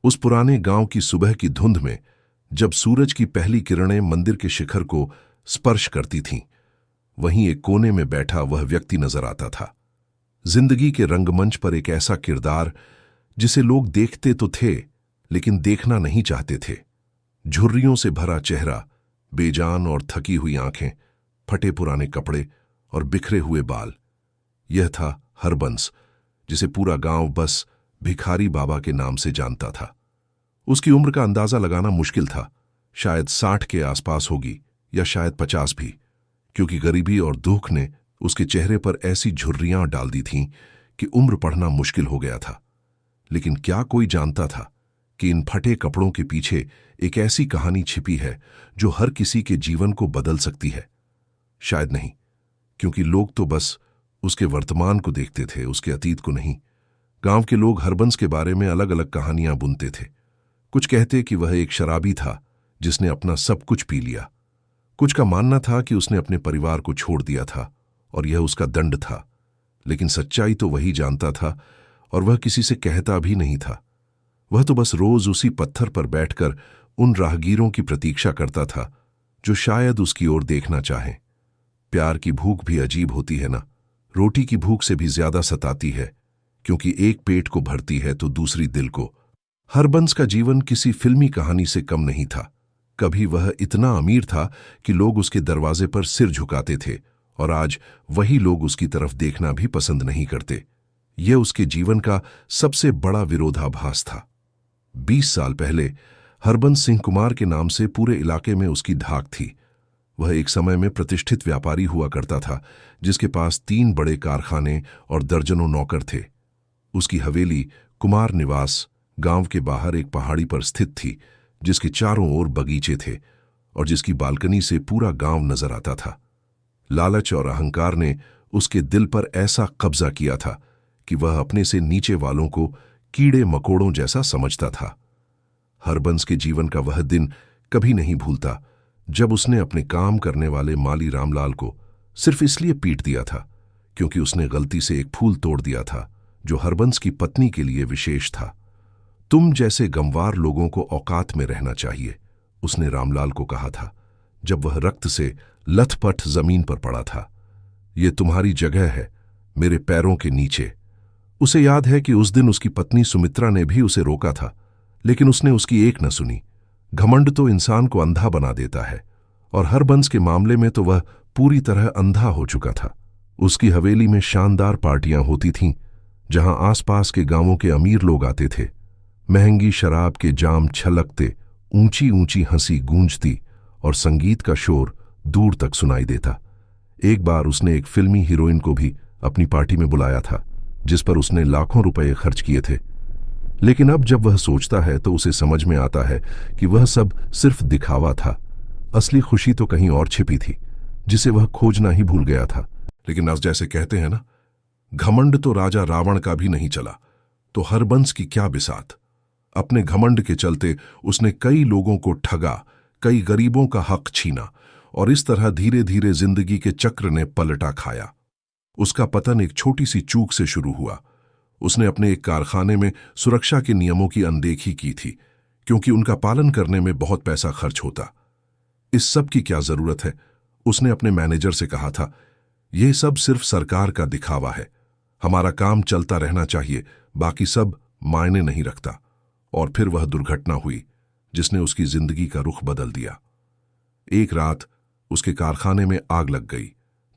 उस पुराने गांव की सुबह की धुंध में जब सूरज की पहली किरणें मंदिर के शिखर को स्पर्श करती थीं, वहीं एक कोने में बैठा वह व्यक्ति नजर आता था। जिंदगी के रंगमंच पर एक ऐसा किरदार जिसे लोग देखते तो थे लेकिन देखना नहीं चाहते थे। झुर्रियों से भरा चेहरा, बेजान और थकी हुई आंखें, फटे पुराने कपड़े और बिखरे हुए बाल। यह था हरबंस, जिसे पूरा गांव बस भिखारी बाबा के नाम से जानता था। उसकी उम्र का अंदाजा लगाना मुश्किल था। शायद 60 के आसपास होगी या शायद 50 भी, क्योंकि गरीबी और दुख ने उसके चेहरे पर ऐसी झुर्रियां डाल दी थीं कि उम्र पढ़ना मुश्किल हो गया था। लेकिन क्या कोई जानता था कि इन फटे कपड़ों के पीछे एक ऐसी कहानी छिपी है जो हर किसी के जीवन को बदल सकती है? शायद नहीं, क्योंकि लोग तो बस उसके वर्तमान को देखते थे, उसके अतीत को नहीं। गांव के लोग हरबंस के बारे में अलग अलग कहानियां बुनते थे। कुछ कहते कि वह एक शराबी था जिसने अपना सब कुछ पी लिया। कुछ का मानना था कि उसने अपने परिवार को छोड़ दिया था और यह उसका दंड था। लेकिन सच्चाई तो वही जानता था, और वह किसी से कहता भी नहीं था। वह तो बस रोज उसी पत्थर पर बैठकर उन राहगीरों की प्रतीक्षा करता था जो शायद उसकी ओर देखना चाहें। प्यार की भूख भी अजीब होती है ना, रोटी की भूख से भी ज्यादा सताती है, क्योंकि एक पेट को भरती है तो दूसरी दिल को। हरबंस का जीवन किसी फिल्मी कहानी से कम नहीं था। कभी वह इतना अमीर था कि लोग उसके दरवाजे पर सिर झुकाते थे, और आज वही लोग उसकी तरफ देखना भी पसंद नहीं करते। यह उसके जीवन का सबसे बड़ा विरोधाभास था। 20 साल पहले हरबंस सिंह कुमार के नाम से पूरे इलाके में उसकी धाक थी। वह एक समय में प्रतिष्ठित व्यापारी हुआ करता था, जिसके पास 3 बड़े कारखाने और दर्जनों नौकर थे। उसकी हवेली कुमार निवास गांव के बाहर एक पहाड़ी पर स्थित थी, जिसके चारों ओर बगीचे थे और जिसकी बालकनी से पूरा गांव नजर आता था। लालच और अहंकार ने उसके दिल पर ऐसा कब्जा किया था कि वह अपने से नीचे वालों को कीड़े मकोड़ों जैसा समझता था। हरबंस के जीवन का वह दिन कभी नहीं भूलता जब उसने अपने काम करने वाले माली रामलाल को सिर्फ इसलिए पीट दिया था क्योंकि उसने गलती से एक फूल तोड़ दिया था जो हरबंस की पत्नी के लिए विशेष था। तुम जैसे गमवार लोगों को औकात में रहना चाहिए, उसने रामलाल को कहा था जब वह रक्त से लथपथ जमीन पर पड़ा था। ये तुम्हारी जगह है, मेरे पैरों के नीचे। उसे याद है कि उस दिन उसकी पत्नी सुमित्रा ने भी उसे रोका था, लेकिन उसने उसकी एक न सुनी। घमंड तो इंसान को अंधा बना देता है, और हरबंस के मामले में तो वह पूरी तरह अंधा हो चुका था। उसकी हवेली में शानदार पार्टियां होती थीं, जहां आसपास के गांवों के अमीर लोग आते थे। महंगी शराब के जाम छलकते, ऊंची ऊंची हंसी गूंजती और संगीत का शोर दूर तक सुनाई देता। एक बार उसने एक फिल्मी हीरोइन को भी अपनी पार्टी में बुलाया था, जिस पर उसने लाखों रुपए खर्च किए थे। लेकिन अब जब वह सोचता है तो उसे समझ में आता है कि वह सब सिर्फ दिखावा था। असली खुशी तो कहीं और छिपी थी, जिसे वह खोजना ही भूल गया था। लेकिन आज जैसे कहते हैं ना, घमंड तो राजा रावण का भी नहीं चला, तो हरबंस की क्या बिसात। अपने घमंड के चलते उसने कई लोगों को ठगा, कई गरीबों का हक छीना, और इस तरह धीरे धीरे जिंदगी के चक्र ने पलटा खाया। उसका पतन एक छोटी सी चूक से शुरू हुआ। उसने अपने एक कारखाने में सुरक्षा के नियमों की अनदेखी की थी, क्योंकि उनका पालन करने में बहुत पैसा खर्च होता। इस सब की क्या जरूरत है, उसने अपने मैनेजर से कहा था। यह सब सिर्फ सरकार का दिखावा है, हमारा काम चलता रहना चाहिए, बाकी सब मायने नहीं रखता। और फिर वह दुर्घटना हुई जिसने उसकी जिंदगी का रुख बदल दिया। एक रात उसके कारखाने में आग लग गई,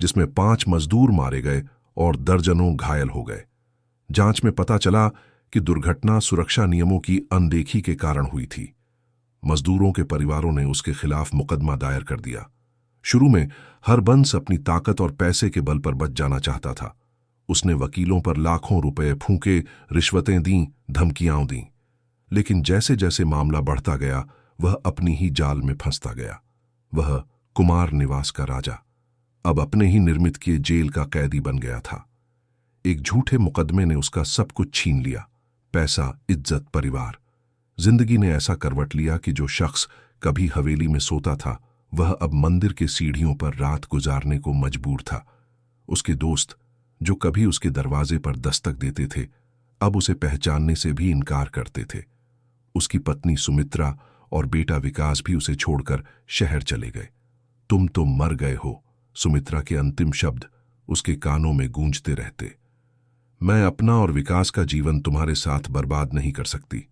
जिसमें 5 मजदूर मारे गए और दर्जनों घायल हो गए। जांच में पता चला कि दुर्घटना सुरक्षा नियमों की अनदेखी के कारण हुई थी। मजदूरों के परिवारों ने उसके खिलाफ मुकदमा दायर कर दिया। शुरू में हरबंस अपनी ताकत और पैसे के बल पर बच जाना चाहता था। उसने वकीलों पर लाखों रुपए फूंके, रिश्वतें दीं, धमकियां दीं। लेकिन जैसे जैसे मामला बढ़ता गया, वह अपनी ही जाल में फंसता गया। वह कुमार निवास का राजा अब अपने ही निर्मित किए जेल का कैदी बन गया था। एक झूठे मुकदमे ने उसका सब कुछ छीन लिया, पैसा, इज्जत, परिवार। जिंदगी ने ऐसा करवट लिया कि जो शख्स कभी हवेली में सोता था, वह अब मंदिर के सीढ़ियों पर रात गुजारने को मजबूर था। उसके दोस्त जो कभी उसके दरवाजे पर दस्तक देते थे, अब उसे पहचानने से भी इनकार करते थे। उसकी पत्नी सुमित्रा और बेटा विकास भी उसे छोड़कर शहर चले गए। तुम तो मर गए हो, सुमित्रा के अंतिम शब्द उसके कानों में गूंजते रहते। मैं अपना और विकास का जीवन तुम्हारे साथ बर्बाद नहीं कर सकती।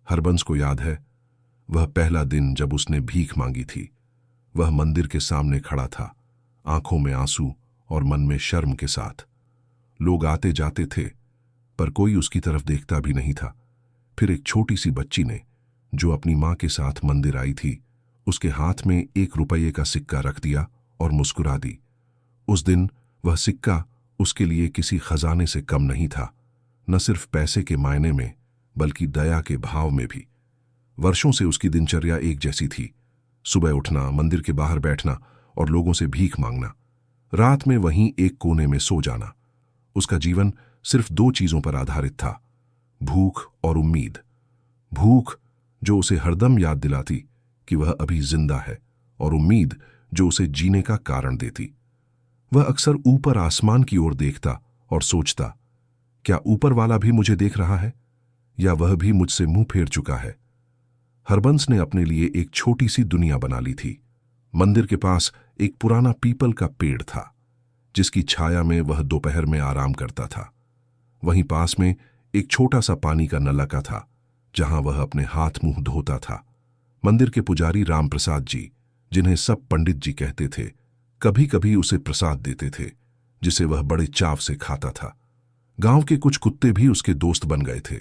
हरबंस को याद है वह पहला दिन जब उसने भीख मांगी थी। वह मंदिर के सामने खड़ा था, आंखों में आंसू और मन में शर्म के साथ। लोग आते जाते थे पर कोई उसकी तरफ देखता भी नहीं था। फिर एक छोटी सी बच्ची ने, जो अपनी मां के साथ मंदिर आई थी, उसके हाथ में 1 रुपये का सिक्का रख दिया और मुस्कुरा दी। उस दिन वह सिक्का उसके लिए किसी खजाने से कम नहीं था, न सिर्फ पैसे के मायने में बल्कि दया के भाव में भी। वर्षों से उसकी दिनचर्या एक जैसी थी, सुबह उठना, मंदिर के बाहर बैठना और लोगों से भीख मांगना, रात में वहीं एक कोने में सो जाना। उसका जीवन सिर्फ 2 चीजों पर आधारित था, भूख और उम्मीद। भूख जो उसे हरदम याद दिलाती कि वह अभी जिंदा है, और उम्मीद जो उसे जीने का कारण देती। वह अक्सर ऊपर आसमान की ओर देखता और सोचता, क्या ऊपर वाला भी मुझे देख रहा है या वह भी मुझसे मुंह फेर चुका है। हरबंस ने अपने लिए एक छोटी सी दुनिया बना ली थी। मंदिर के पास एक पुराना पीपल का पेड़ था, जिसकी छाया में वह दोपहर में आराम करता था। वहीं पास में एक छोटा सा पानी का नलका था, जहां वह अपने हाथ मुंह धोता था। मंदिर के पुजारी रामप्रसाद जी, जिन्हें सब पंडित जी कहते थे, कभी कभी उसे प्रसाद देते थे, जिसे वह बड़े चाव से खाता था। गांव के कुछ कुत्ते भी उसके दोस्त बन गए थे,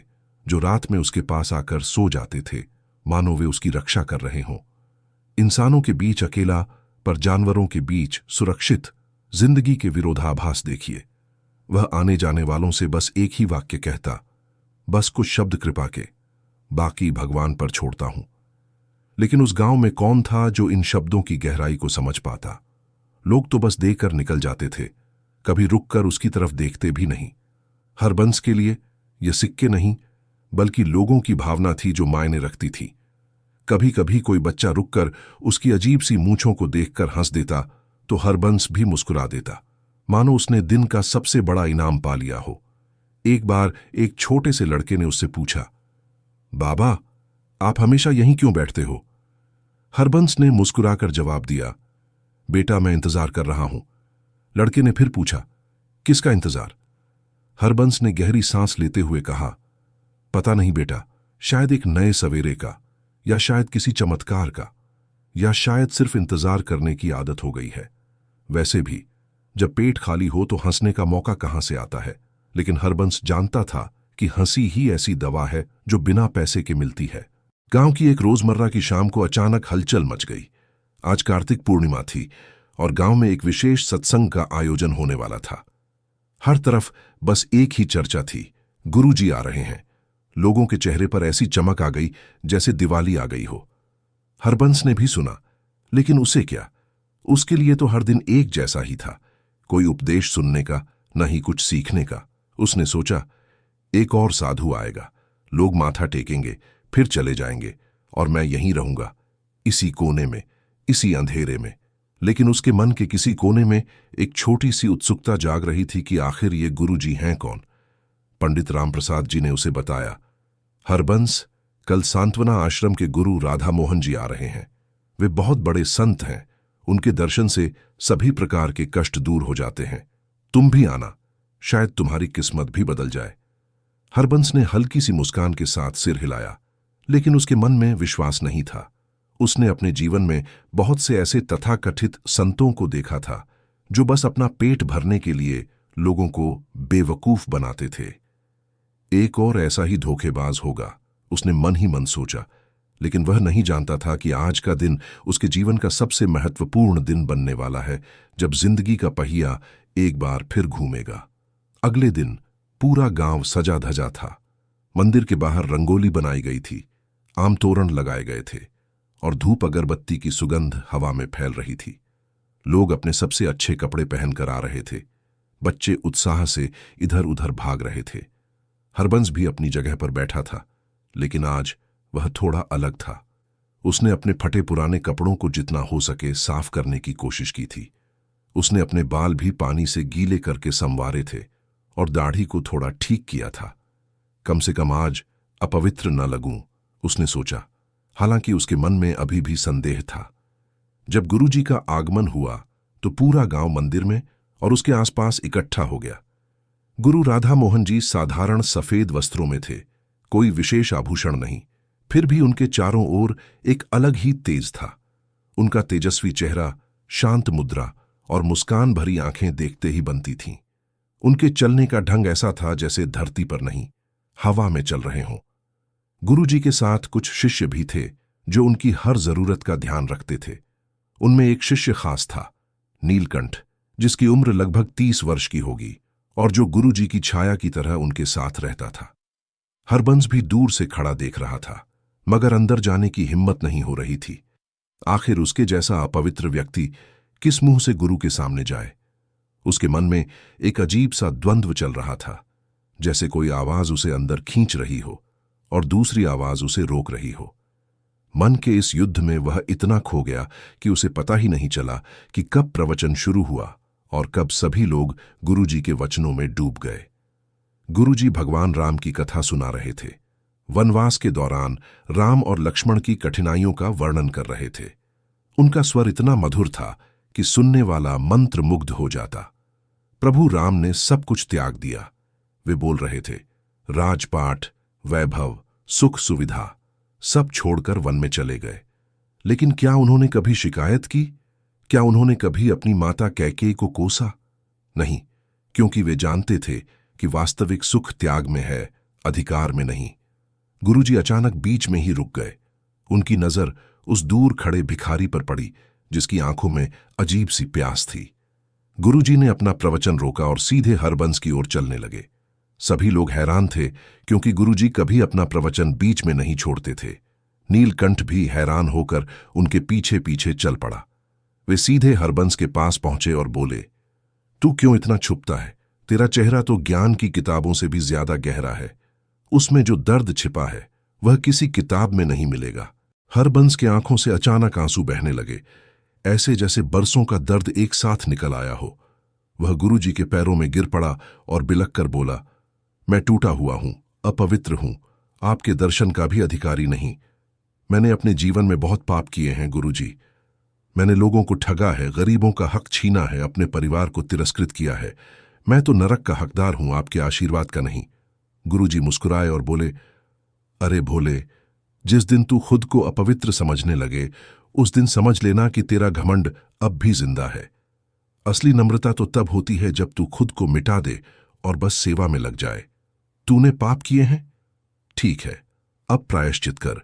जो रात में उसके पास आकर सो जाते थे, मानो वे उसकी रक्षा कर रहे हों। इंसानों के बीच अकेला पर जानवरों के बीच सुरक्षित, जिंदगी के विरोधाभास देखिए। वह आने जाने वालों से बस एक ही वाक्य कहता, बस कुछ शब्द कृपा के, बाकी भगवान पर छोड़ता हूं। लेकिन उस गांव में कौन था जो इन शब्दों की गहराई को समझ पाता। लोग तो बस देकर निकल जाते थे, कभी रुककर उसकी तरफ देखते भी नहीं। हरबंस के लिए ये सिक्के नहीं बल्कि लोगों की भावना थी जो मायने रखती थी। कभी कभी कोई बच्चा रुककर उसकी अजीब सी मूंछों को देखकर हंस देता तो हरबंस भी मुस्कुरा देता, मानो उसने दिन का सबसे बड़ा इनाम पा लिया हो। एक बार एक छोटे से लड़के ने उससे पूछा, बाबा आप हमेशा यहीं क्यों बैठते हो? हरबंस ने मुस्कुराकर जवाब दिया, बेटा मैं इंतजार कर रहा हूं। लड़के ने फिर पूछा, किसका इंतजार? हरबंस ने गहरी सांस लेते हुए कहा, पता नहीं बेटा, शायद एक नए सवेरे का, या शायद किसी चमत्कार का, या शायद सिर्फ इंतजार करने की आदत हो गई है। वैसे भी जब पेट खाली हो तो हंसने का मौका कहां से आता है। लेकिन हरबंस जानता था कि हंसी ही ऐसी दवा है जो बिना पैसे के मिलती है। गांव की एक रोजमर्रा की शाम को अचानक हलचल मच गई। आज कार्तिक पूर्णिमा थी और गांव में एक विशेष सत्संग का आयोजन होने वाला था। हर तरफ बस एक ही चर्चा थी, गुरुजी आ रहे हैं। लोगों के चेहरे पर ऐसी चमक आ गई जैसे दिवाली आ गई हो। हरबंस ने भी सुना, लेकिन उसे क्या, उसके लिए तो हर दिन एक जैसा ही था, कोई उपदेश सुनने का, न ही कुछ सीखने का। उसने सोचा, एक और साधु आएगा, लोग माथा टेकेंगे, फिर चले जाएंगे और मैं यहीं रहूंगा, इसी कोने में, इसी अंधेरे में। लेकिन उसके मन के किसी कोने में एक छोटी सी उत्सुकता जाग रही थी कि आखिर ये गुरुजी हैं कौन। पंडित रामप्रसाद जी ने उसे बताया, हरबंस, कल सांत्वना आश्रम के गुरु राधा मोहन जी आ रहे हैं। वे बहुत बड़े संत हैं, उनके दर्शन से सभी प्रकार के कष्ट दूर हो जाते हैं। तुम भी आना, शायद तुम्हारी किस्मत भी बदल जाए। हरबंस ने हल्की सी मुस्कान के साथ सिर हिलाया, लेकिन उसके मन में विश्वास नहीं था। उसने अपने जीवन में बहुत से ऐसे तथाकथित संतों को देखा था जो बस अपना पेट भरने के लिए लोगों को बेवकूफ बनाते थे। एक और ऐसा ही धोखेबाज होगा, उसने मन ही मन सोचा। लेकिन वह नहीं जानता था कि आज का दिन उसके जीवन का सबसे महत्वपूर्ण दिन बनने वाला है, जब जिंदगी का पहिया एक बार फिर घूमेगा। अगले दिन पूरा गांव सजा धजा था। मंदिर के बाहर रंगोली बनाई गई थी, आम तोरण लगाए गए थे और धूप अगरबत्ती की सुगंध हवा में फैल रही थी। लोग अपने सबसे अच्छे कपड़े पहनकर आ रहे थे। बच्चे उत्साह से इधर उधर भाग रहे थे। हरबंस भी अपनी जगह पर बैठा था, लेकिन आज वह थोड़ा अलग था। उसने अपने फटे पुराने कपड़ों को जितना हो सके साफ करने की कोशिश की थी। उसने अपने बाल भी पानी से गीले करके संवारे थे और दाढ़ी को थोड़ा ठीक किया था। कम से कम आज अपवित्र न लगूं, उसने सोचा, हालांकि उसके मन में अभी भी संदेह था। जब गुरुजी का आगमन हुआ तो पूरा गांव मंदिर में और उसके आसपास इकट्ठा हो गया। गुरु राधा मोहन जी साधारण सफेद वस्त्रों में थे, कोई विशेष आभूषण नहीं, फिर भी उनके चारों ओर एक अलग ही तेज था। उनका तेजस्वी चेहरा, शांत मुद्रा और मुस्कान भरी आंखें देखते ही बनती थीं। उनके चलने का ढंग ऐसा था जैसे धरती पर नहीं, हवा में चल रहे हों। गुरुजी के साथ कुछ शिष्य भी थे जो उनकी हर जरूरत का ध्यान रखते थे। उनमें एक शिष्य खास था, नीलकंठ, जिसकी उम्र लगभग 30 वर्ष की होगी और जो गुरुजी की छाया की तरह उनके साथ रहता था। हरबंस भी दूर से खड़ा देख रहा था, मगर अंदर जाने की हिम्मत नहीं हो रही थी। आखिर उसके जैसा अपवित्र व्यक्ति किस मुंह से गुरु के सामने जाए? उसके मन में एक अजीब सा द्वंद्व चल रहा था, जैसे कोई आवाज उसे अंदर खींच रही हो और दूसरी आवाज उसे रोक रही हो। मन के इस युद्ध में वह इतना खो गया कि उसे पता ही नहीं चला कि कब प्रवचन शुरू हुआ और कब सभी लोग गुरुजी के वचनों में डूब गए। गुरुजी भगवान राम की कथा सुना रहे थे। वनवास के दौरान राम और लक्ष्मण की कठिनाइयों का वर्णन कर रहे थे। उनका स्वर इतना मधुर था कि सुनने वाला मंत्रमुग्ध हो जाता। प्रभु राम ने सब कुछ त्याग दिया। वे बोल रहे थे, राजपाट, वैभव, सुख सुविधा सब छोड़कर वन में चले गए। लेकिन क्या उन्होंने कभी शिकायत की? क्या उन्होंने कभी अपनी माता कैकेयी को कोसा? नहीं, क्योंकि वे जानते थे कि वास्तविक सुख त्याग में है, अधिकार में नहीं। गुरुजी अचानक बीच में ही रुक गए। उनकी नजर उस दूर खड़े भिखारी पर पड़ी जिसकी आंखों में अजीब सी प्यास थी। गुरुजी ने अपना प्रवचन रोका और सीधे हरबंस की ओर चलने लगे। सभी लोग हैरान थे क्योंकि गुरुजी कभी अपना प्रवचन बीच में नहीं छोड़ते थे। नीलकंठ भी हैरान होकर उनके पीछे पीछे चल पड़ा। वे सीधे हरबंस के पास पहुंचे और बोले, तू क्यों इतना छुपता है? तेरा चेहरा तो ज्ञान की किताबों से भी ज्यादा गहरा है। उसमें जो दर्द छिपा है वह किसी किताब में नहीं मिलेगा। हरबंस के आंखों से अचानक आंसू बहने लगे, ऐसे जैसे बरसों का दर्द एक साथ निकल आया हो। वह गुरुजी के पैरों में गिर पड़ा और बिलख कर बोला, मैं टूटा हुआ हूं, अपवित्र हूं, आपके दर्शन का भी अधिकारी नहीं। मैंने अपने जीवन में बहुत पाप किए हैं गुरुजी। मैंने लोगों को ठगा है, गरीबों का हक छीना है, अपने परिवार को तिरस्कृत किया है। मैं तो नरक का हकदार हूं, आपके आशीर्वाद का नहीं। गुरुजी मुस्कुराए और बोले, अरे भोले, जिस दिन तू खुद को अपवित्र समझने लगे उस दिन समझ लेना कि तेरा घमंड अब भी जिंदा है। असली नम्रता तो तब होती है जब तू खुद को मिटा दे और बस सेवा में लग जाए। तूने पाप किए हैं, ठीक है, अब प्रायश्चित कर,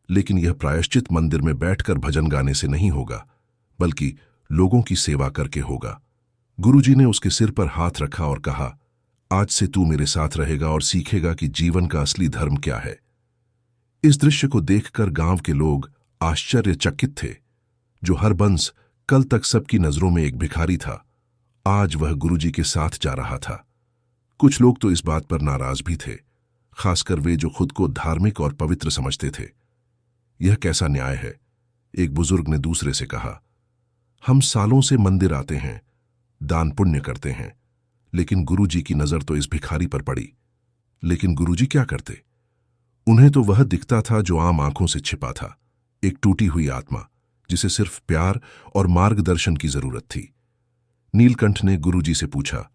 लेकिन यह प्रायश्चित मंदिर में बैठकर भजन गाने से नहीं होगा, बल्कि लोगों की सेवा करके होगा। गुरुजी ने उसके सिर पर हाथ रखा और कहा, आज से तू मेरे साथ रहेगा और सीखेगा कि जीवन का असली धर्म क्या है। इस दृश्य को देखकर गांव के लोग आश्चर्यचकित थे। जो हरबंस कल तक सबकी नजरों में एक भिखारी था, आज वह गुरुजी के साथ जा रहा था। कुछ लोग तो इस बात पर नाराज भी थे, खासकर वे जो खुद को धार्मिक और पवित्र समझते थे। यह कैसा न्याय है? एक बुजुर्ग ने दूसरे से कहा, हम सालों से मंदिर आते हैं, दान पुण्य करते हैं, लेकिन गुरुजी की नजर तो इस भिखारी पर पड़ी। लेकिन गुरुजी क्या करते? उन्हें तो वह दिखता था जो आम आंखों से छिपा था, एक टूटी हुई आत्मा जिसे सिर्फ प्यार और मार्गदर्शन की जरूरत थी। नीलकंठ ने गुरुजी से पूछा,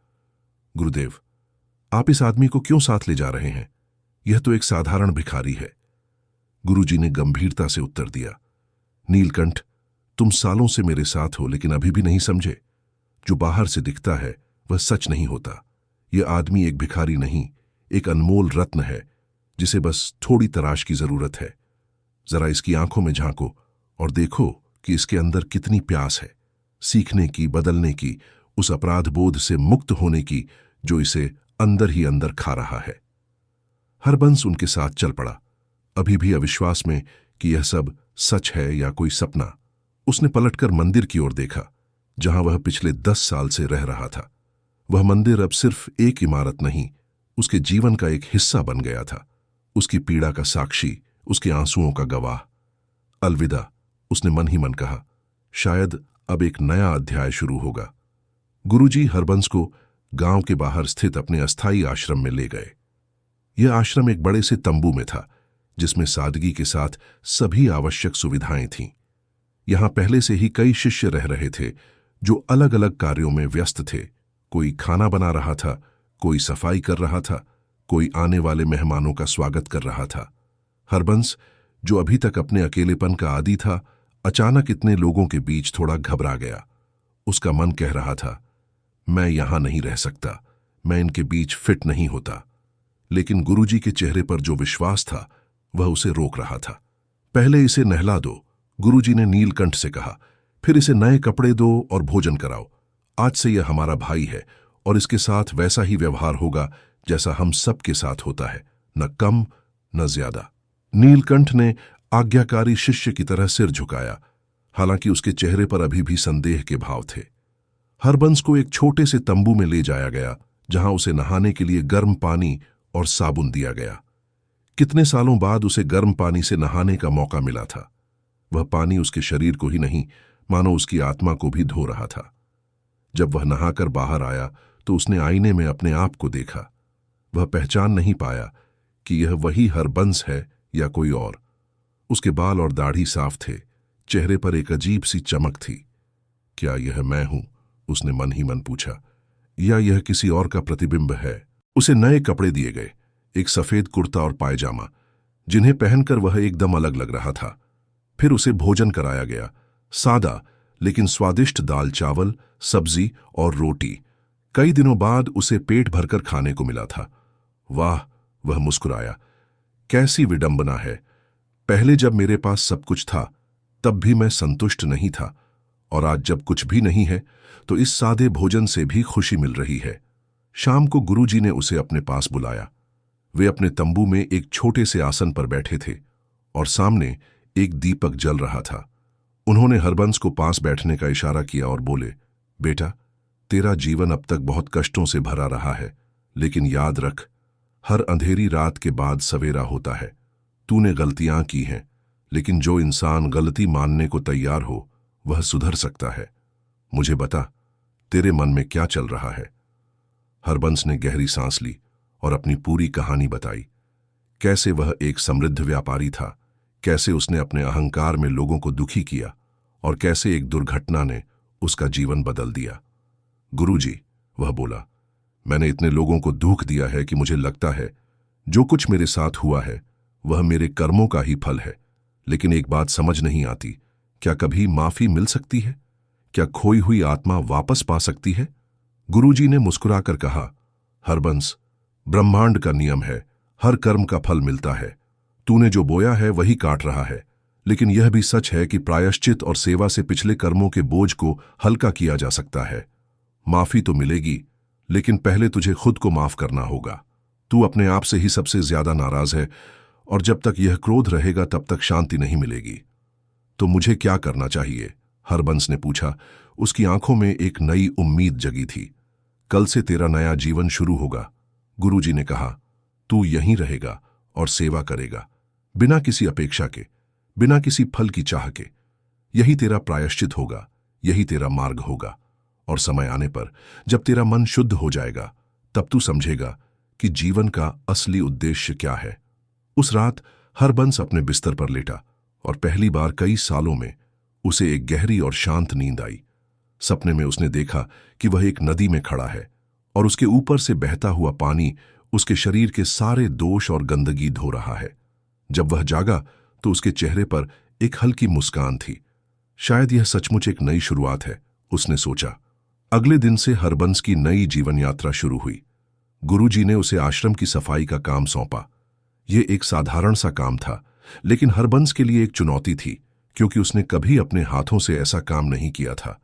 गुरुदेव, आप इस आदमी को क्यों साथ ले जा रहे हैं? यह तो एक साधारण भिखारी है। गुरुजी ने गंभीरता से उत्तर दिया, नीलकंठ, तुम सालों से मेरे साथ हो लेकिन अभी भी नहीं समझे। जो बाहर से दिखता है वह सच नहीं होता। यह आदमी एक भिखारी नहीं, एक अनमोल रत्न है जिसे बस थोड़ी तराश की जरूरत है। जरा इसकी आंखों में झांको और देखो कि इसके अंदर कितनी प्यास है, सीखने की, बदलने की, उस अपराध बोध से मुक्त होने की जो इसे अंदर ही अंदर खा रहा है। हरबंस उनके साथ चल पड़ा, अभी भी अविश्वास में कि यह सब सच है या कोई सपना। उसने पलटकर मंदिर की ओर देखा जहां वह पिछले 10 साल से रह रहा था। वह मंदिर अब सिर्फ एक इमारत नहीं, उसके जीवन का एक हिस्सा बन गया था, उसकी पीड़ा का साक्षी, उसके आंसुओं का गवाह। अलविदा, उसने मन ही मन कहा, शायद अब एक नया अध्याय शुरू होगा। गुरुजी हरबंस को गांव के बाहर स्थित अपने अस्थायी आश्रम में ले गए। यह आश्रम एक बड़े से तंबू में था जिसमें सादगी के साथ सभी आवश्यक सुविधाएं थीं। यहां पहले से ही कई शिष्य रह रहे थे जो अलग अलग कार्यों में व्यस्त थे। कोई खाना बना रहा था, कोई सफाई कर रहा था, कोई आने वाले मेहमानों का स्वागत कर रहा था। हरबंस, जो अभी तक अपने अकेलेपन का आदी था, अचानक इतने लोगों के बीच थोड़ा घबरा गया। उसका मन कह रहा था, मैं यहां नहीं रह सकता, मैं इनके बीच फिट नहीं होता। लेकिन गुरुजी के चेहरे पर जो विश्वास था वह उसे रोक रहा था। पहले इसे नहला दो, गुरुजी ने नीलकंठ से कहा, फिर इसे नए कपड़े दो और भोजन कराओ। आज से यह हमारा भाई है और इसके साथ वैसा ही व्यवहार होगा जैसा हम सब के साथ होता है, न कम न ज्यादा। नीलकंठ ने आज्ञाकारी शिष्य की तरह सिर झुकाया, हालांकि उसके चेहरे पर अभी भी संदेह के भाव थे। हरबंस को एक छोटे से तंबू में ले जाया गया, जहां उसे नहाने के लिए गर्म पानी और साबुन दिया गया। कितने सालों बाद उसे गर्म पानी से नहाने का मौका मिला था। वह पानी उसके शरीर को ही नहीं, मानो उसकी आत्मा को भी धो रहा था। जब वह नहाकर बाहर आया तो उसने आईने में अपने आप को देखा। वह पहचान नहीं पाया कि यह वही हरबंस है या कोई और। उसके बाल और दाढ़ी साफ थे, चेहरे पर एक अजीब सी चमक थी। क्या यह मैं हूं? उसने मन ही मन पूछा, या यह किसी और का प्रतिबिंब है? उसे नए कपड़े दिए गए, एक सफेद कुर्ता और पायजामा, जिन्हें पहनकर वह एकदम अलग लग रहा था। फिर उसे भोजन कराया गया, सादा लेकिन स्वादिष्ट दाल चावल, सब्जी और रोटी। कई दिनों बाद उसे पेट भरकर खाने को मिला था। वाह, वह मुस्कुराया, कैसी विडंबना है। पहले जब मेरे पास सब कुछ था तब भी मैं संतुष्ट नहीं था, और आज जब कुछ भी नहीं है तो इस सादे भोजन से भी खुशी मिल रही है। शाम को गुरुजी ने उसे अपने पास बुलाया। वे अपने तंबू में एक छोटे से आसन पर बैठे थे और सामने एक दीपक जल रहा था। उन्होंने हरबंस को पास बैठने का इशारा किया और बोले, बेटा, तेरा जीवन अब तक बहुत कष्टों से भरा रहा है, लेकिन याद रख, हर अंधेरी रात के बाद सवेरा होता है। तूने गलतियां की हैं, लेकिन जो इंसान गलती मानने को तैयार हो वह सुधर सकता है। मुझे बता, तेरे मन में क्या चल रहा है? हरबंस ने गहरी सांस ली और अपनी पूरी कहानी बताई। कैसे वह एक समृद्ध व्यापारी था, कैसे उसने अपने अहंकार में लोगों को दुखी किया, और कैसे एक दुर्घटना ने उसका जीवन बदल दिया। गुरुजी, वह बोला, मैंने इतने लोगों को दुख दिया है कि मुझे लगता है जो कुछ मेरे साथ हुआ है वह मेरे कर्मों का ही फल है। लेकिन एक बात समझ नहीं आती, क्या कभी माफी मिल सकती है? क्या खोई हुई आत्मा वापस पा सकती है? गुरुजी ने मुस्कुराकर कहा, हरबंस, ब्रह्मांड का नियम है, हर कर्म का फल मिलता है। तूने जो बोया है वही काट रहा है। लेकिन यह भी सच है कि प्रायश्चित और सेवा से पिछले कर्मों के बोझ को हल्का किया जा सकता है। माफी तो मिलेगी, लेकिन पहले तुझे खुद को माफ करना होगा। तू अपने आप से ही सबसे ज्यादा नाराज है, और जब तक यह क्रोध रहेगा तब तक शांति नहीं मिलेगी। तो मुझे क्या करना चाहिए? हरबंस ने पूछा। उसकी आंखों में एक नई उम्मीद जगी थी। कल से तेरा नया जीवन शुरू होगा, गुरुजी ने कहा। तू यहीं रहेगा और सेवा करेगा, बिना किसी अपेक्षा के, बिना किसी फल की चाह के। यही तेरा प्रायश्चित होगा, यही तेरा मार्ग होगा। और समय आने पर जब तेरा मन शुद्ध हो जाएगा तब तू समझेगा कि जीवन का असली उद्देश्य क्या है। उस रात हरबंस अपने बिस्तर पर लेटा और पहली बार कई सालों में उसे एक गहरी और शांत नींद आई। सपने में उसने देखा कि वह एक नदी में खड़ा है और उसके ऊपर से बहता हुआ पानी उसके शरीर के सारे दोष और गंदगी धो रहा है। जब वह जागा तो उसके चेहरे पर एक हल्की मुस्कान थी। शायद यह सचमुच एक नई शुरुआत है, उसने सोचा। अगले दिन से हरबंस की नई जीवन यात्रा शुरू हुई। गुरुजी ने उसे आश्रम की सफाई का काम सौंपा। यह एक साधारण सा काम था, लेकिन हरबंस के लिए एक चुनौती थी, क्योंकि उसने कभी अपने हाथों से ऐसा काम नहीं किया था।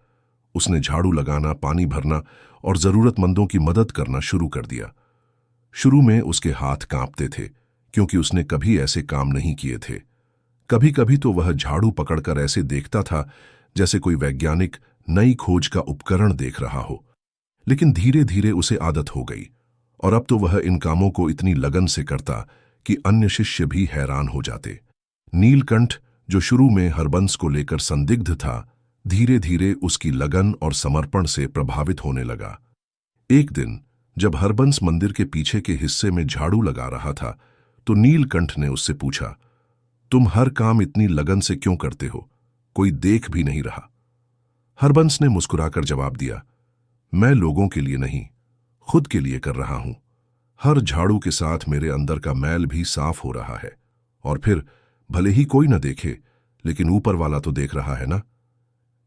उसने झाड़ू लगाना, पानी भरना और जरूरतमंदों की मदद करना शुरू कर दिया। शुरू में उसके हाथ कांपते थे, क्योंकि उसने कभी ऐसे काम नहीं किए थे। कभी कभी तो वह झाड़ू पकड़कर ऐसे देखता था जैसे कोई वैज्ञानिक नई खोज का उपकरण देख रहा हो। लेकिन धीरे धीरे उसे आदत हो गई, और अब तो वह इन कामों को इतनी लगन से करता कि अन्य शिष्य भी हैरान हो जाते। नीलकंठ, जो शुरू में हरबंस को लेकर संदिग्ध था, धीरे धीरे उसकी लगन और समर्पण से प्रभावित होने लगा। एक दिन जब हरबंस मंदिर के पीछे के हिस्से में झाड़ू लगा रहा था तो नीलकंठ ने उससे पूछा, तुम हर काम इतनी लगन से क्यों करते हो? कोई देख भी नहीं रहा। हरबंस ने मुस्कुराकर जवाब दिया, मैं लोगों के लिए नहीं, खुद के लिए कर रहा हूं। हर झाड़ू के साथ मेरे अंदर का मैल भी साफ हो रहा है। और फिर भले ही कोई न देखे, लेकिन ऊपर वाला तो देख रहा है ना।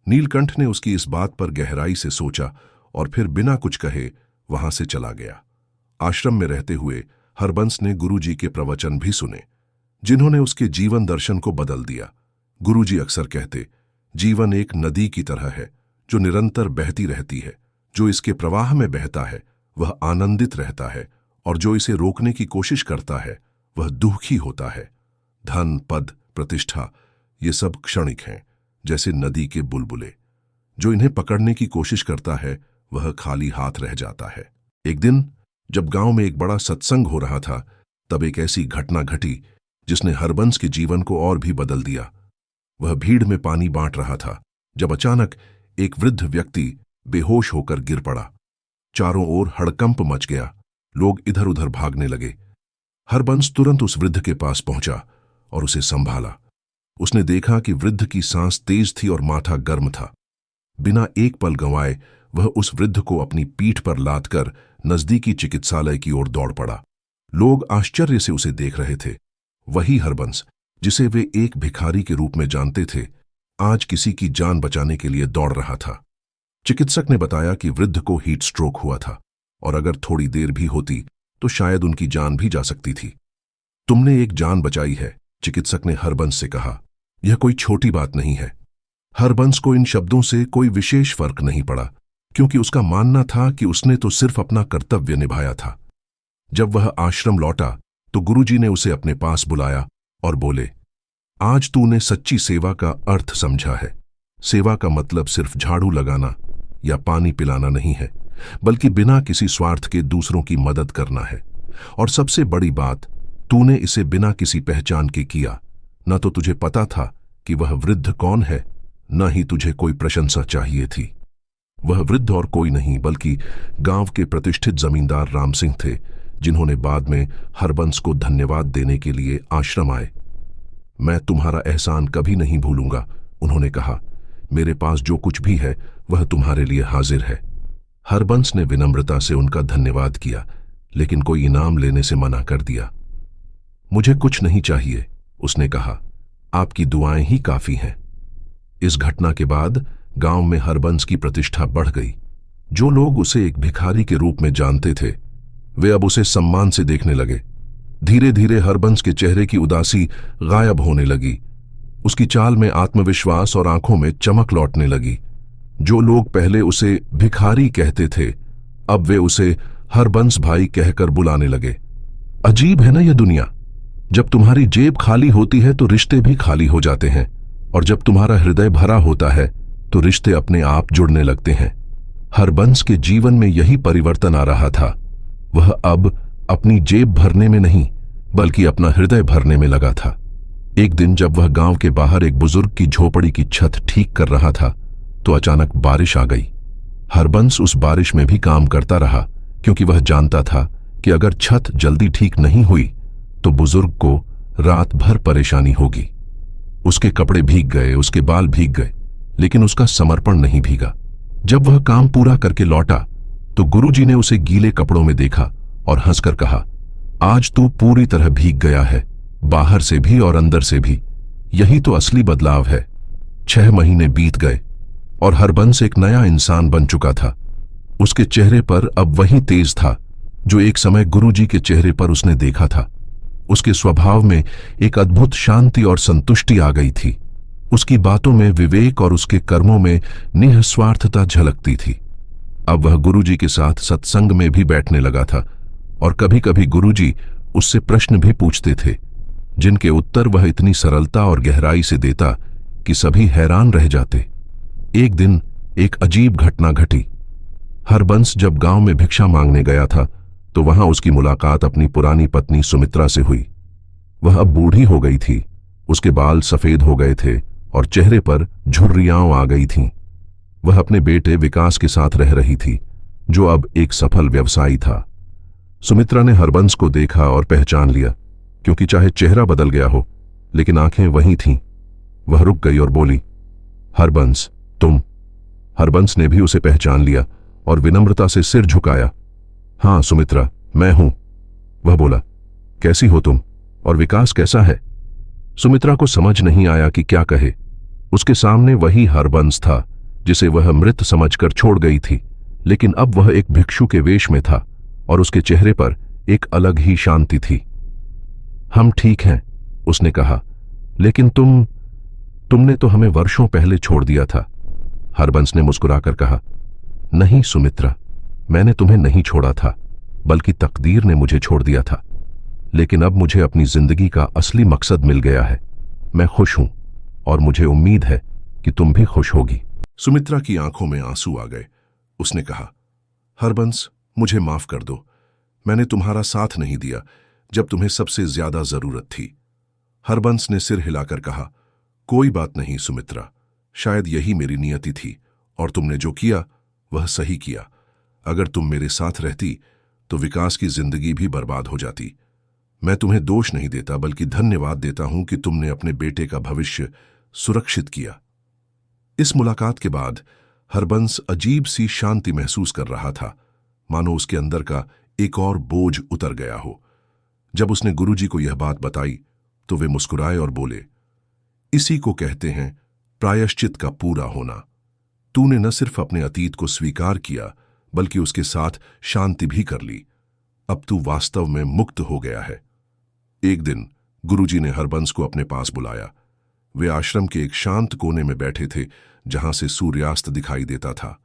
नीलकंठ ने उसकी इस बात पर गहराई से सोचा और फिर बिना कुछ कहे वहां से चला गया। आश्रम में रहते हुए हरबंस ने गुरुजी के प्रवचन भी सुने, जिन्होंने उसके जीवन दर्शन को बदल दिया। गुरुजी अक्सर कहते, जीवन एक नदी की तरह है जो निरंतर बहती रहती है। जो इसके प्रवाह में बहता है वह आनंदित रहता है, और जो इसे रोकने की कोशिश करता है वह दुखी होता है। धन, पद, प्रतिष्ठा ये सब क्षणिक हैं, जैसे नदी के बुलबुले। जो इन्हें पकड़ने की कोशिश करता है वह खाली हाथ रह जाता है। एक दिन जब गांव में एक बड़ा सत्संग हो रहा था, तब एक ऐसी घटना घटी जिसने हरबंस के जीवन को और भी बदल दिया। वह भीड़ में पानी बांट रहा था जब अचानक एक वृद्ध व्यक्ति बेहोश होकर गिर पड़ा। चारों ओर हड़कंप मच गया, लोग इधर उधर भागने लगे। हरबंस तुरंत उस वृद्ध के पास पहुंचा और उसे संभाला। उसने देखा कि वृद्ध की सांस तेज थी और माथा गर्म था। बिना एक पल गंवाए वह उस वृद्ध को अपनी पीठ पर लादकर नजदीकी चिकित्सालय की ओर दौड़ पड़ा। लोग आश्चर्य से उसे देख रहे थे। वही हरबंस जिसे वे एक भिखारी के रूप में जानते थे, आज किसी की जान बचाने के लिए दौड़ रहा था। चिकित्सक ने बताया कि वृद्ध को हीट स्ट्रोक हुआ था और अगर थोड़ी देर भी होती तो शायद उनकी जान भी जा सकती थी। तुमने एक जान बचाई है, चिकित्सक ने हरबंस से कहा। यह कोई छोटी बात नहीं है। हरबंस को इन शब्दों से कोई विशेष फर्क नहीं पड़ा, क्योंकि उसका मानना था कि उसने तो सिर्फ अपना कर्तव्य निभाया था। जब वह आश्रम लौटा तो गुरुजी ने उसे अपने पास बुलाया और बोले, आज तूने सच्ची सेवा का अर्थ समझा है। सेवा का मतलब सिर्फ झाड़ू लगाना या पानी पिलाना नहीं है, बल्कि बिना किसी स्वार्थ के दूसरों की मदद करना है। और सबसे बड़ी बात, तूने इसे बिना किसी पहचान के किया। न तो तुझे पता था कि वह वृद्ध कौन है, न ही तुझे कोई प्रशंसा चाहिए थी। वह वृद्ध और कोई नहीं बल्कि गांव के प्रतिष्ठित जमींदार राम सिंह थे, जिन्होंने बाद में हरबंस को धन्यवाद देने के लिए आश्रम आए। मैं तुम्हारा एहसान कभी नहीं भूलूंगा, उन्होंने कहा। मेरे पास जो कुछ भी है वह तुम्हारे लिए हाजिर है। हरबंस ने विनम्रता से उनका धन्यवाद किया, लेकिन कोई इनाम लेने से मना कर दिया। मुझे कुछ नहीं चाहिए, उसने कहा। आपकी दुआएं ही काफी हैं। इस घटना के बाद गांव में हरबंस की प्रतिष्ठा बढ़ गई। जो लोग उसे एक भिखारी के रूप में जानते थे, वे अब उसे सम्मान से देखने लगे। धीरे धीरे हरबंस के चेहरे की उदासी गायब होने लगी। उसकी चाल में आत्मविश्वास और आंखों में चमक लौटने लगी। जो लोग पहले उसे भिखारी कहते थे, अब वे उसे हरबंस भाई कहकर बुलाने लगे। अजीब है ना यह दुनिया। जब तुम्हारी जेब खाली होती है तो रिश्ते भी खाली हो जाते हैं, और जब तुम्हारा हृदय भरा होता है तो रिश्ते अपने आप जुड़ने लगते हैं। हरबंस के जीवन में यही परिवर्तन आ रहा था। वह अब अपनी जेब भरने में नहीं, बल्कि अपना हृदय भरने में लगा था। एक दिन जब वह गांव के बाहर एक बुजुर्ग की झोपड़ी की छत ठीक कर रहा था, तो अचानक बारिश आ गई। हरबंस उस बारिश में भी काम करता रहा, क्योंकि वह जानता था कि अगर छत जल्दी ठीक नहीं हुई तो बुजुर्ग को रात भर परेशानी होगी। उसके कपड़े भीग गए, उसके बाल भीग गए, लेकिन उसका समर्पण नहीं भीगा। जब वह काम पूरा करके लौटा तो गुरुजी ने उसे गीले कपड़ों में देखा और हंसकर कहा, आज तू पूरी तरह भीग गया है, बाहर से भी और अंदर से भी। यही तो असली बदलाव है। 6 महीने बीत गए और हरबंस एक नया इंसान बन चुका था। उसके चेहरे पर अब वही तेज था जो एक समय गुरुजी के चेहरे पर उसने देखा था। उसके स्वभाव में एक अद्भुत शांति और संतुष्टि आ गई थी। उसकी बातों में विवेक और उसके कर्मों में निःस्वार्थता झलकती थी। अब वह गुरुजी के साथ सत्संग में भी बैठने लगा था, और कभी कभी गुरुजी उससे प्रश्न भी पूछते थे, जिनके उत्तर वह इतनी सरलता और गहराई से देता कि सभी हैरान रह जाते। एक दिन एक अजीब घटना घटी। हरबंस जब गांव में भिक्षा मांगने गया था तो वहां उसकी मुलाकात अपनी पुरानी पत्नी सुमित्रा से हुई। वह अब बूढ़ी हो गई थी, उसके बाल सफेद हो गए थे और चेहरे पर झुर्रियां आ गई थीं। वह अपने बेटे विकास के साथ रह रही थी, जो अब एक सफल व्यवसायी था। सुमित्रा ने हरबंस को देखा और पहचान लिया, क्योंकि चाहे चेहरा बदल गया हो, लेकिन आंखें वहीं थीं। वह रुक गई और बोली, हरबंस, तुम? हरबंस ने भी उसे पहचान लिया और विनम्रता से सिर झुकाया। हाँ सुमित्रा, मैं हूं। वह बोला, कैसी हो तुम और विकास कैसा है? सुमित्रा को समझ नहीं आया कि क्या कहे। उसके सामने वही हरबंस था जिसे वह मृत समझकर छोड़ गई थी, लेकिन अब वह एक भिक्षु के वेश में था और उसके चेहरे पर एक अलग ही शांति थी। हम ठीक हैं, उसने कहा, लेकिन तुमने तो हमें वर्षों पहले छोड़ दिया था। हरबंस ने मुस्कुराकर कहा, नहीं सुमित्रा, मैंने तुम्हें नहीं छोड़ा था, बल्कि तकदीर ने मुझे छोड़ दिया था। लेकिन अब मुझे अपनी जिंदगी का असली मकसद मिल गया है। मैं खुश हूं और मुझे उम्मीद है कि तुम भी खुश होगी। सुमित्रा की आंखों में आंसू आ गए। उसने कहा, हरबंस, मुझे माफ कर दो। मैंने तुम्हारा साथ नहीं दिया जब तुम्हें सबसे ज्यादा जरूरत थी। हरबंस ने सिर हिलाकर कहा, कोई बात नहीं सुमित्रा, शायद यही मेरी नियति थी और तुमने जो किया वह सही किया। अगर तुम मेरे साथ रहती तो विकास की जिंदगी भी बर्बाद हो जाती। मैं तुम्हें दोष नहीं देता, बल्कि धन्यवाद देता हूं कि तुमने अपने बेटे का भविष्य सुरक्षित किया। इस मुलाकात के बाद हरबंस अजीब सी शांति महसूस कर रहा था, मानो उसके अंदर का एक और बोझ उतर गया हो। जब उसने गुरुजी को यह बात बताई तो वे मुस्कुराए और बोले, इसी को कहते हैं प्रायश्चित का पूरा होना। तूने न सिर्फ अपने अतीत को स्वीकार किया, बल्कि उसके साथ शांति भी कर ली। अब तू वास्तव में मुक्त हो गया है। एक दिन गुरुजी ने हरबंस को अपने पास बुलाया। वे आश्रम के एक शांत कोने में बैठे थे, जहां से सूर्यास्त दिखाई देता था।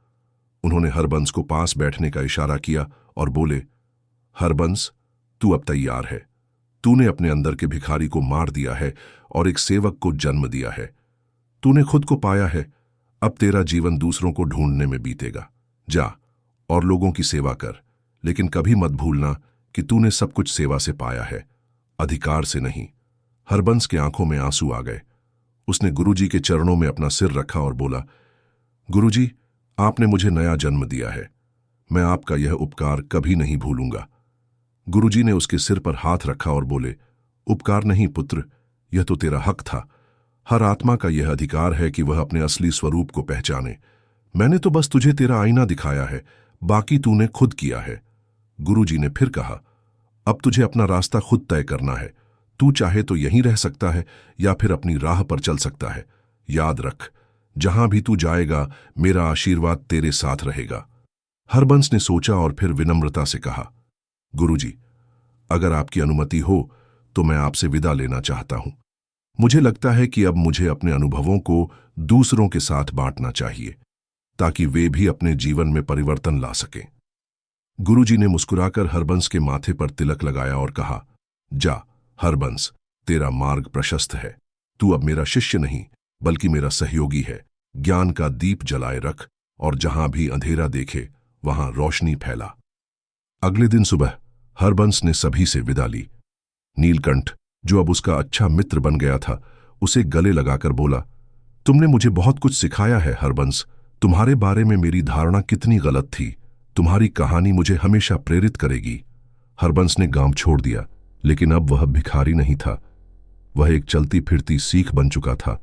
उन्होंने हरबंस को पास बैठने का इशारा किया और बोले, हरबंस, तू अब तैयार है। तूने अपने अंदर के भिखारी को मार दिया है और एक सेवक को जन्म दिया है। तूने खुद को पाया है। अब तेरा जीवन दूसरों को ढूंढने में बीतेगा। जा और लोगों की सेवा कर, लेकिन कभी मत भूलना कि तूने सब कुछ सेवा से पाया है, अधिकार से नहीं। हरबंस के आंखों में आंसू आ गए। उसने गुरुजी के चरणों में अपना सिर रखा और बोला, गुरुजी, आपने मुझे नया जन्म दिया है। मैं आपका यह उपकार कभी नहीं भूलूंगा। गुरुजी ने उसके सिर पर हाथ रखा और बोले, उपकार नहीं पुत्र, यह तो तेरा हक था। हर आत्मा का यह अधिकार है कि वह अपने असली स्वरूप को पहचाने। मैंने तो बस तुझे तेरा आईना दिखाया है, बाकी तूने खुद किया है। गुरुजी ने फिर कहा, अब तुझे अपना रास्ता खुद तय करना है। तू चाहे तो यहीं रह सकता है या फिर अपनी राह पर चल सकता है। याद रख, जहां भी तू जाएगा मेरा आशीर्वाद तेरे साथ रहेगा। हरबंस ने सोचा और फिर विनम्रता से कहा, गुरुजी, अगर आपकी अनुमति हो तो मैं आपसे विदा लेना चाहता हूं। मुझे लगता है कि अब मुझे अपने अनुभवों को दूसरों के साथ बांटना चाहिए, ताकि वे भी अपने जीवन में परिवर्तन ला सकें। गुरुजी ने मुस्कुराकर हरबंस के माथे पर तिलक लगाया और कहा, जा हरबंस, तेरा मार्ग प्रशस्त है। तू अब मेरा शिष्य नहीं, बल्कि मेरा सहयोगी है। ज्ञान का दीप जलाए रख और जहां भी अंधेरा देखे वहां रोशनी फैला। अगले दिन सुबह हरबंस ने सभी से विदा ली। नीलकंठ, जो अब उसका अच्छा मित्र बन गया था, उसे गले लगाकर बोला, तुमने मुझे बहुत कुछ सिखाया है हरबंस। तुम्हारे बारे में मेरी धारणा कितनी गलत थी। तुम्हारी कहानी मुझे हमेशा प्रेरित करेगी। हरबंस ने गांव छोड़ दिया, लेकिन अब वह भिखारी नहीं था। वह एक चलती फिरती सीख बन चुका था।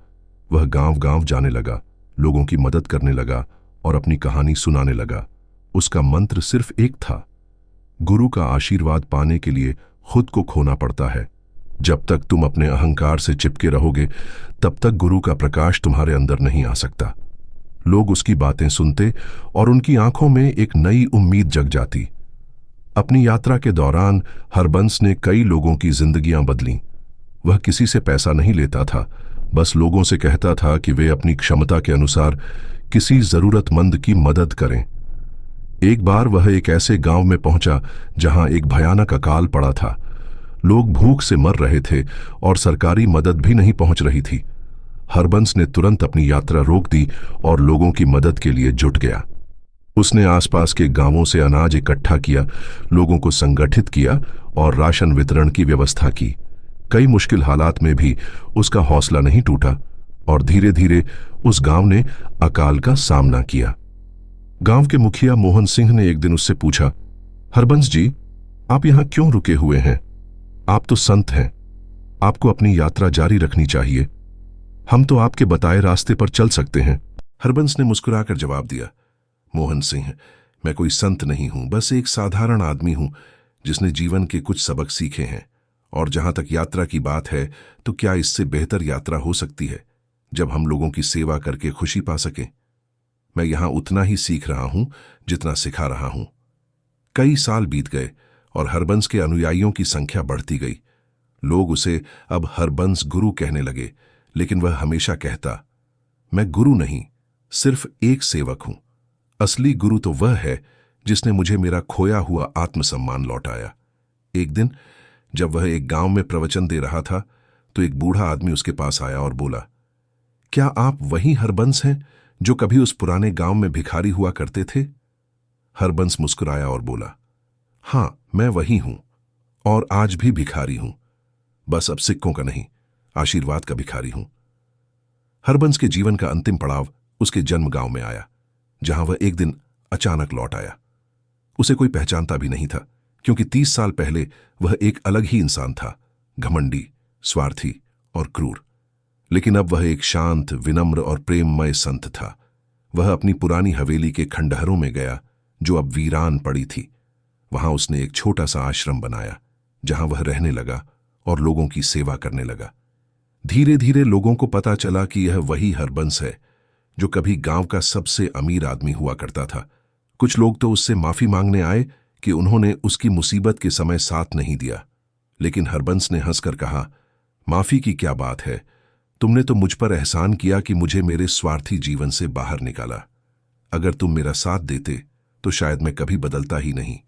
वह गांव गांव जाने लगा, लोगों की मदद करने लगा और अपनी कहानी सुनाने लगा। उसका मंत्र सिर्फ एक था, गुरु का आशीर्वाद पाने के लिए खुद को खोना पड़ता है। जब तक तुम अपने अहंकार से चिपके रहोगे, तब तक गुरु का प्रकाश तुम्हारे अंदर नहीं आ सकता। लोग उसकी बातें सुनते और उनकी आंखों में एक नई उम्मीद जग जाती। अपनी यात्रा के दौरान हरबंस ने कई लोगों की जिंदगियां बदलीं। वह किसी से पैसा नहीं लेता था, बस लोगों से कहता था कि वे अपनी क्षमता के अनुसार किसी जरूरतमंद की मदद करें। एक बार वह एक ऐसे गांव में पहुंचा जहां एक भयानक अकाल पड़ा था। लोग भूख से मर रहे थे और सरकारी मदद भी नहीं पहुंच रही थी। हरबंस ने तुरंत अपनी यात्रा रोक दी और लोगों की मदद के लिए जुट गया। उसने आसपास के गांवों से अनाज इकट्ठा किया, लोगों को संगठित किया और राशन वितरण की व्यवस्था की। कई मुश्किल हालात में भी उसका हौसला नहीं टूटा और धीरे धीरे उस गांव ने अकाल का सामना किया। गांव के मुखिया मोहन सिंह ने एक दिन उससे पूछा, हरबंस जी, आप यहां क्यों रुके हुए हैं? आप तो संत हैं। आपको अपनी यात्रा जारी रखनी चाहिए। हम तो आपके बताए रास्ते पर चल सकते हैं। हरबंस ने मुस्कुराकर जवाब दिया, मोहन सिंह, मैं कोई संत नहीं हूं, बस एक साधारण आदमी हूं जिसने जीवन के कुछ सबक सीखे हैं। और जहां तक यात्रा की बात है, तो क्या इससे बेहतर यात्रा हो सकती है जब हम लोगों की सेवा करके खुशी पा सकें। मैं यहां उतना ही सीख रहा हूं जितना सिखा रहा हूं। कई साल बीत गए और हरबंस के अनुयायियों की संख्या बढ़ती गई। लोग उसे अब हरबंस गुरु कहने लगे, लेकिन वह हमेशा कहता, मैं गुरु नहीं, सिर्फ एक सेवक हूं। असली गुरु तो वह है जिसने मुझे मेरा खोया हुआ आत्मसम्मान लौटाया। एक दिन जब वह एक गांव में प्रवचन दे रहा था, तो एक बूढ़ा आदमी उसके पास आया और बोला, क्या आप वही हरबंस हैं जो कभी उस पुराने गांव में भिखारी हुआ करते थे? हरबंस मुस्कुराया और बोला, हां, मैं वही हूं और आज भी भिखारी हूं। बस अब सिक्कों का नहीं, आशीर्वाद का भिखारी हूं। हरबंस के जीवन का अंतिम पड़ाव उसके जन्म गांव में आया, जहां वह एक दिन अचानक लौट आया। उसे कोई पहचानता भी नहीं था, क्योंकि 30 साल पहले वह एक अलग ही इंसान था, घमंडी, स्वार्थी और क्रूर। लेकिन अब वह एक शांत, विनम्र और प्रेममय संत था। वह अपनी पुरानी हवेली के खंडहरों में गया, जो अब वीरान पड़ी थी। वहां उसने एक छोटा सा आश्रम बनाया, जहां वह रहने लगा और लोगों की सेवा करने लगा। धीरे धीरे लोगों को पता चला कि यह वही हरबंस है जो कभी गांव का सबसे अमीर आदमी हुआ करता था। कुछ लोग तो उससे माफी मांगने आए कि उन्होंने उसकी मुसीबत के समय साथ नहीं दिया, लेकिन हरबंस ने हंसकर कहा, माफी की क्या बात है, तुमने तो मुझ पर एहसान किया कि मुझे मेरे स्वार्थी जीवन से बाहर निकाला। अगर तुम मेरा साथ देते तो शायद मैं कभी बदलता ही नहीं।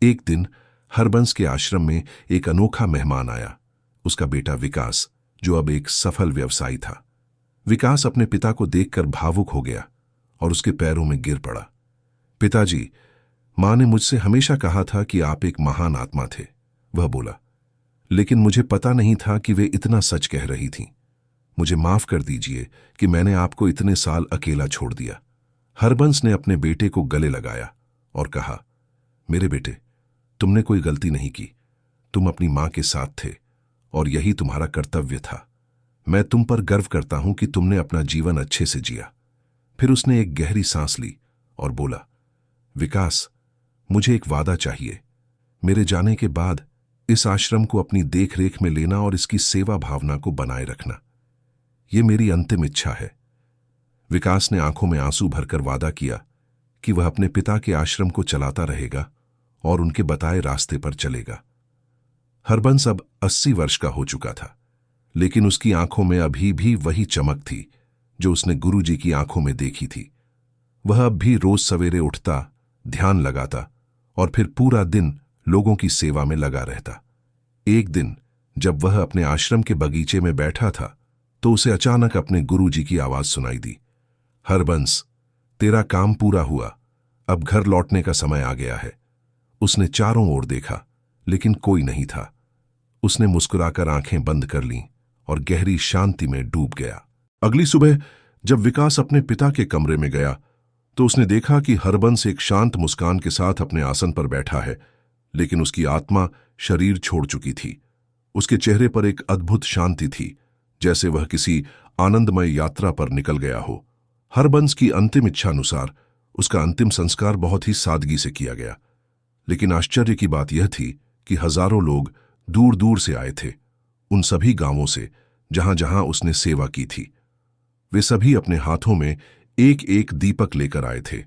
एक दिन हरबंस के आश्रम में एक अनोखा मेहमान आया, उसका बेटा विकास, जो अब एक सफल व्यवसायी था। विकास अपने पिता को देखकर भावुक हो गया और उसके पैरों में गिर पड़ा। पिताजी, मां ने मुझसे हमेशा कहा था कि आप एक महान आत्मा थे, वह बोला, लेकिन मुझे पता नहीं था कि वे इतना सच कह रही थीं। मुझे माफ कर दीजिए कि मैंने आपको इतने साल अकेला छोड़ दिया। हरबंस ने अपने बेटे को गले लगाया और कहा, मेरे बेटे, तुमने कोई गलती नहीं की। तुम अपनी मां के साथ थे और यही तुम्हारा कर्तव्य था। मैं तुम पर गर्व करता हूं कि तुमने अपना जीवन अच्छे से जिया। फिर उसने एक गहरी सांस ली और बोला, विकास, मुझे एक वादा चाहिए। मेरे जाने के बाद इस आश्रम को अपनी देखरेख में लेना और इसकी सेवा भावना को बनाए रखना। यह मेरी अंतिम इच्छा है। विकास ने आंखों में आंसू भरकर वादा किया कि वह अपने पिता के आश्रम को चलाता रहेगा और उनके बताए रास्ते पर चलेगा। हरबंस अब 80 वर्ष का हो चुका था, लेकिन उसकी आंखों में अभी भी वही चमक थी जो उसने गुरुजी की आंखों में देखी थी। वह अब भी रोज सवेरे उठता, ध्यान लगाता और फिर पूरा दिन लोगों की सेवा में लगा रहता। एक दिन जब वह अपने आश्रम के बगीचे में बैठा था, तो उसे अचानक अपने गुरुजी की आवाज सुनाई दी, हरबंस, तेरा काम पूरा हुआ, अब घर लौटने का समय आ गया है। उसने चारों ओर देखा, लेकिन कोई नहीं था। उसने मुस्कुराकर आंखें बंद कर लीं और गहरी शांति में डूब गया। अगली सुबह जब विकास अपने पिता के कमरे में गया, तो उसने देखा कि हरबंस एक शांत मुस्कान के साथ अपने आसन पर बैठा है, लेकिन उसकी आत्मा शरीर छोड़ चुकी थी। उसके चेहरे पर एक अद्भुत शांति थी, जैसे वह किसी आनंदमय यात्रा पर निकल गया हो। हरबंस की अंतिम इच्छानुसार उसका अंतिम संस्कार बहुत ही सादगी से किया गया, लेकिन आश्चर्य की बात यह थी कि हजारों लोग दूर दूर से आए थे, उन सभी गांवों से जहां जहां उसने सेवा की थी। वे सभी अपने हाथों में एक एक दीपक लेकर आए थे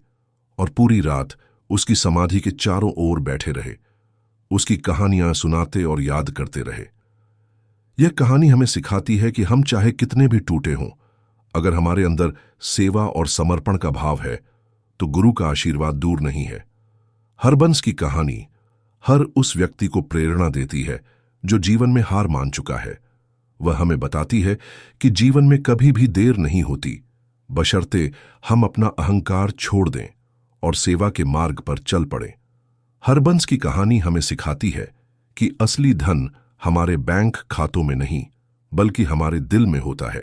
और पूरी रात उसकी समाधि के चारों ओर बैठे रहे, उसकी कहानियां सुनाते और याद करते रहे। यह कहानी हमें सिखाती है कि हम चाहे कितने भी टूटे हों, अगर हमारे अंदर सेवा और समर्पण का भाव है, तो गुरु का आशीर्वाद दूर नहीं है। हरबंस की कहानी हर उस व्यक्ति को प्रेरणा देती है जो जीवन में हार मान चुका है। वह हमें बताती है कि जीवन में कभी भी देर नहीं होती, बशर्ते हम अपना अहंकार छोड़ दें और सेवा के मार्ग पर चल पड़ें। हरबंस की कहानी हमें सिखाती है कि असली धन हमारे बैंक खातों में नहीं, बल्कि हमारे दिल में होता है।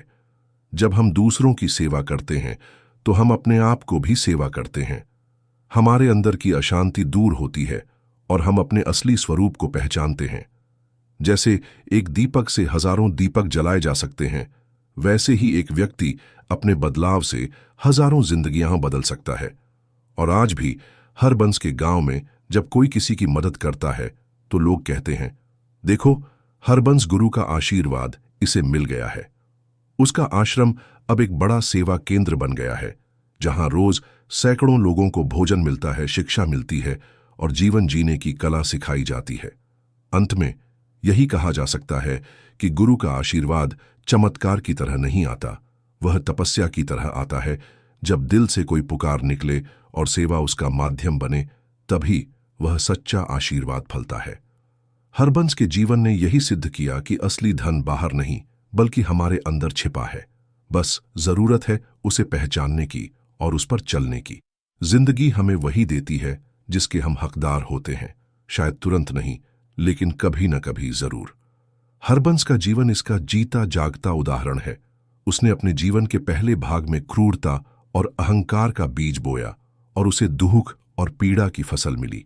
जब हम दूसरों की सेवा करते हैं, तो हम अपने आप को भी सेवा करते हैं। हमारे अंदर की अशांति दूर होती है और हम अपने असली स्वरूप को पहचानते हैं। जैसे एक दीपक से हजारों दीपक जलाए जा सकते हैं, वैसे ही एक व्यक्ति अपने बदलाव से हजारों जिंदगियां बदल सकता है। और आज भी हरबंस के गांव में जब कोई किसी की मदद करता है तो लोग कहते हैं, देखो, हरबंस गुरु का आशीर्वाद इसे मिल गया है। उसका आश्रम अब एक बड़ा सेवा केंद्र बन गया है, जहां रोज सैकड़ों लोगों को भोजन मिलता है, शिक्षा मिलती है और जीवन जीने की कला सिखाई जाती है। अंत में यही कहा जा सकता है कि गुरु का आशीर्वाद चमत्कार की तरह नहीं आता, वह तपस्या की तरह आता है। जब दिल से कोई पुकार निकले और सेवा उसका माध्यम बने, तभी वह सच्चा आशीर्वाद फलता है। हरबंस के जीवन ने यही सिद्ध किया कि असली धन बाहर नहीं बल्कि हमारे अंदर छिपा है। बस जरूरत है उसे पहचानने की और उस पर चलने की। जिंदगी हमें वही देती है जिसके हम हकदार होते हैं, शायद तुरंत नहीं, लेकिन कभी न कभी जरूर। हरबंस का जीवन इसका जीता जागता उदाहरण है। उसने अपने जीवन के पहले भाग में क्रूरता और अहंकार का बीज बोया और उसे दुख और पीड़ा की फसल मिली।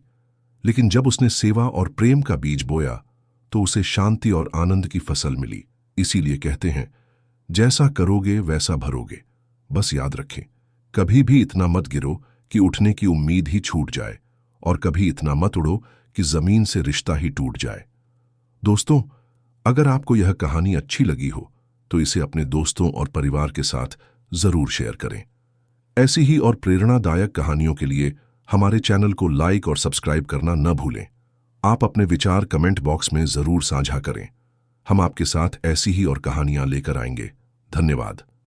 लेकिन जब उसने सेवा और प्रेम का बीज बोया तो उसे शांति और आनंद की फसल मिली। इसीलिए कहते हैं, जैसा करोगे वैसा भरोगे। बस याद रखें, कभी भी इतना मत गिरो कि उठने की उम्मीद ही छूट जाए, और कभी इतना मत उड़ो कि जमीन से रिश्ता ही टूट जाए। दोस्तों, अगर आपको यह कहानी अच्छी लगी हो तो इसे अपने दोस्तों और परिवार के साथ जरूर शेयर करें। ऐसी ही और प्रेरणादायक कहानियों के लिए हमारे चैनल को लाइक और सब्सक्राइब करना न भूलें। आप अपने विचार कमेंट बॉक्स में जरूर साझा करें। हम आपके साथ ऐसी ही और कहानियां लेकर आएंगे। धन्यवाद।